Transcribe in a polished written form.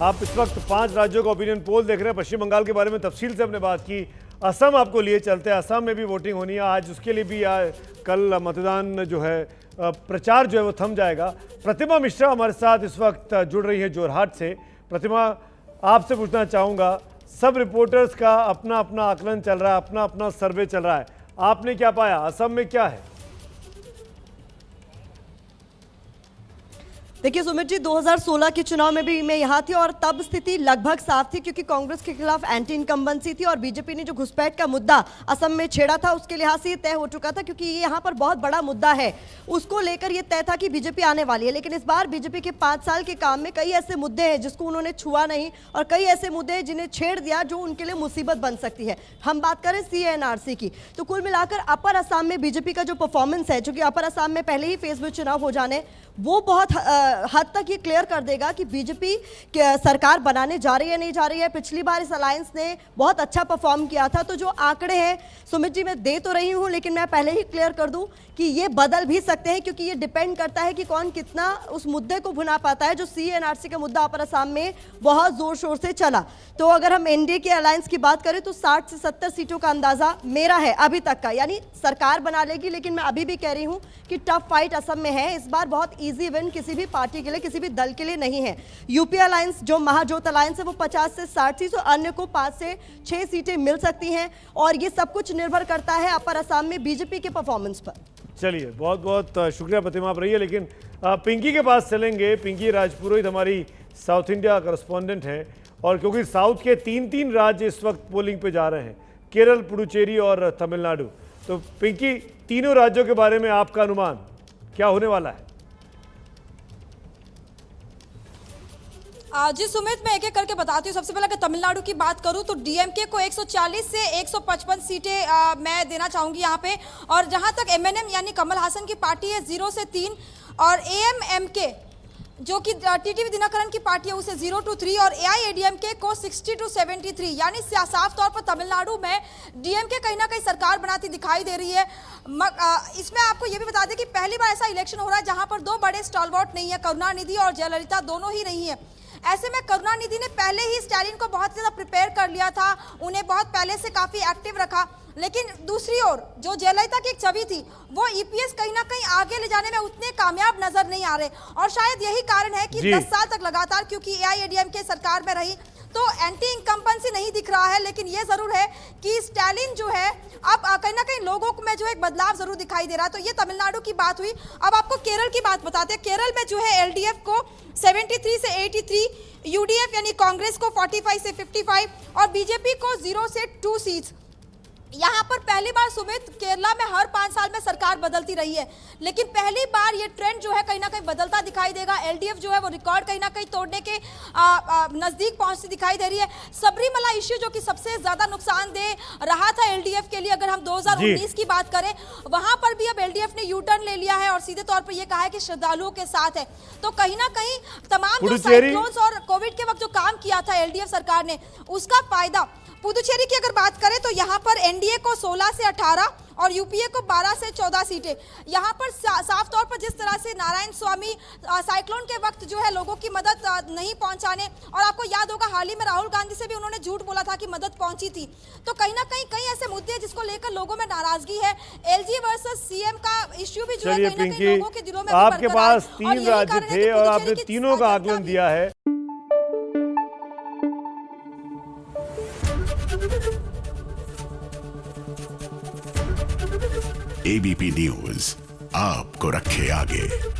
आप इस वक्त 5 राज्यों का ओपिनियन पोल देख रहे हैं। पश्चिम बंगाल के बारे में तफसील से हमने बात की। असम आपको लिए चलते हैं, असम में भी वोटिंग होनी है आज, उसके लिए भी कल मतदान जो है प्रचार जो है वो थम जाएगा। प्रतिमा मिश्रा हमारे साथ इस वक्त जुड़ रही है जोरहाट से। प्रतिमा, आपसे पूछना चाहूँगा, सब रिपोर्टर्स का अपना अपना आकलन चल रहा है, अपना अपना सर्वे चल रहा है, आपने क्या पाया, असम में क्या है? देखिए सुमित जी, 2016 के चुनाव में भी मैं यहाँ थी और तब स्थिति लगभग साफ थी, क्योंकि कांग्रेस के खिलाफ एंटी इनकम्बेंसी थी और बीजेपी ने जो घुसपैठ का मुद्दा असम में छेड़ा था उसके लिहाज से ये तय हो चुका था, क्योंकि ये यहाँ पर बहुत बड़ा मुद्दा है, उसको लेकर ये तय था कि बीजेपी आने वाली है। लेकिन इस बार बीजेपी के 5 साल के काम में कई ऐसे मुद्दे हैं जिसको उन्होंने छुआ नहीं और कई ऐसे मुद्दे हैं जिन्हें छेड़ दिया जो उनके लिए मुसीबत बन सकती है। हम बात करें CNRC की, तो कुल मिलाकर अपर असम में बीजेपी का जो परफॉर्मेंस है, चूंकि अपर असम में पहले ही फेज में चुनाव हो जाने, वो बहुत हद तक ये क्लियर कर देगा कि बीजेपी सरकार बनाने जा रही है नहीं जा रही है। पिछली बार इस अलायंस ने बहुत अच्छा परफॉर्म किया था। तो जो आंकड़े हैं सुमित जी, मैं दे तो रही हूं, लेकिन मैं पहले ही क्लियर कर दूं कि ये बदल भी सकते हैं, क्योंकि ये डिपेंड करता है कि कौन कितना उस मुद्दे को भुना पाता है। जो CNRC का मुद्दा अपर असम में बहुत जोर शोर से चला, तो अगर हम एनडीए के अलायंस की बात करें तो 60 से 70 सीटों का अंदाजा मेरा है अभी तक का, यानी सरकार बना लेगी। लेकिन मैं अभी भी कह रही हूं कि टफ फाइट असम में है। इस बार बहुत इजी विन किसी भी पार्टी के लिए, किसी भी दल के लिए नहीं है। यूपी अलायंस जो महाजोत अलायंस है वो 50 से 60 सीट और अन्य को 5 से 6 सीटें मिल सकती हैं, और ये सब कुछ निर्भर करता है अपर असम में बीजेपी के परफॉर्मेंस पर। चलिए, बहुत बहुत शुक्रिया प्रतिमा, आप रहिए। लेकिन पिंकी के पास चलेंगे। पिंकी राजपुरोहित हमारी साउथ इंडिया करस्पॉन्डेंट है, और क्योंकि साउथ के 3 राज्य इस वक्त पोलिंग पे जा रहे हैं, केरल, पुडुचेरी और तमिलनाडु, तो पिंकी, तीनों राज्यों के बारे में आपका अनुमान क्या होने वाला है? जी सुमित, मैं एक एक करके बताती हूँ। सबसे पहले अगर तमिलनाडु की बात करूँ तो डीएमके को 140 से 155 सीटें मैं देना चाहूँगी यहाँ पे। और जहाँ तक MNM यानी कमल हासन की पार्टी है 0 से 3, और AMMK जो कि टीटीवी दिनकरन की पार्टी है उसे 0 to 3, और AIADMK को 60 to 73। यानी साफ तौर पर तमिलनाडु में डीएमके कहीं ना कहीं सरकार बनाती दिखाई दे रही है। इसमें आपको ये भी बता दें कि पहली बार ऐसा इलेक्शन हो रहा है जहां पर 2 बड़े स्टॉलवर्ट नहीं है, करुणानिधि और जयललिता दोनों ही नहीं है। ऐसे में करुणानिधि ने पहले ही स्टैलिन को बहुत ज़्यादा प्रिपेयर कर लिया था, उन्हें बहुत पहले से काफ़ी एक्टिव रखा। लेकिन दूसरी ओर जो जयललिता की एक छवि थी, वो EPS कहीं ना कहीं आगे ले जाने में उतने कामयाब नजर नहीं आ रहे, और शायद यही कारण है कि 10 साल तक लगातार, क्योंकि AIADMK सरकार में रही, तो एंटी इनकम्बेंसी नहीं दिख रहा है। लेकिन ये जरूर है कि स्टैलिन जो है अब कहीं ना कहीं लोगों में जो एक बदलाव जरूर दिखाई दे रहा है। तो ये तमिलनाडु की बात हुई। अब आपको केरल की बात बताते हैं। केरल में जो है LDF को 73 से 83, UDF यानी कांग्रेस को 45 से 55 और बीजेपी को 0 से 2 सीट्स। यहाँ पर पहली बार सुमित, केरला में हर 5 साल में सरकार बदलती रही है, लेकिन पहली बार ये ट्रेंड जो है कहीं ना कहीं बदलता दिखाई देगा। LDF जो है वो रिकॉर्ड कहीं ना कहीं तोड़ने के नजदीक पहुंचती दिखाई दे रही है। सबरीमला इश्यू जो कि सबसे ज्यादा नुकसानदेह रहा था LDF के लिए, अगर हम 2019 की बात करें, वहां पर भी अब LDF ने U-टर्न ले लिया है और सीधे तौर पर यह कहा है कि श्रद्धालुओं के साथ है। तो कहीं ना कहीं तमाम जो साइक्लोन्स और कोविड के वक्त जो काम किया था LDF सरकार ने, उसका फायदा पुदुचेरी की अगर बात करें तो यहाँ पर एनडीए को 16 से 18 और यूपीए को 12 से 14 सीटें। यहाँ पर साफ तौर पर जिस तरह से नारायण स्वामी साइक्लोन के वक्त जो है लोगों की मदद नहीं पहुंचाने, और आपको याद होगा हाल ही में राहुल गांधी से भी उन्होंने झूठ बोला था कि मदद पहुंची थी। तो कहीं ना कहीं कई ऐसे मुद्दे जिसको लेकर लोगों में नाराजगी है। LG वर्सेस CM का इश्यू भी जो है कहीं ना कहीं लोगों के दिलों में आपके पास 3 राज्य थे और आपने तीनों का आकलन दिया है। ABP न्यूज आपको रखे आगे।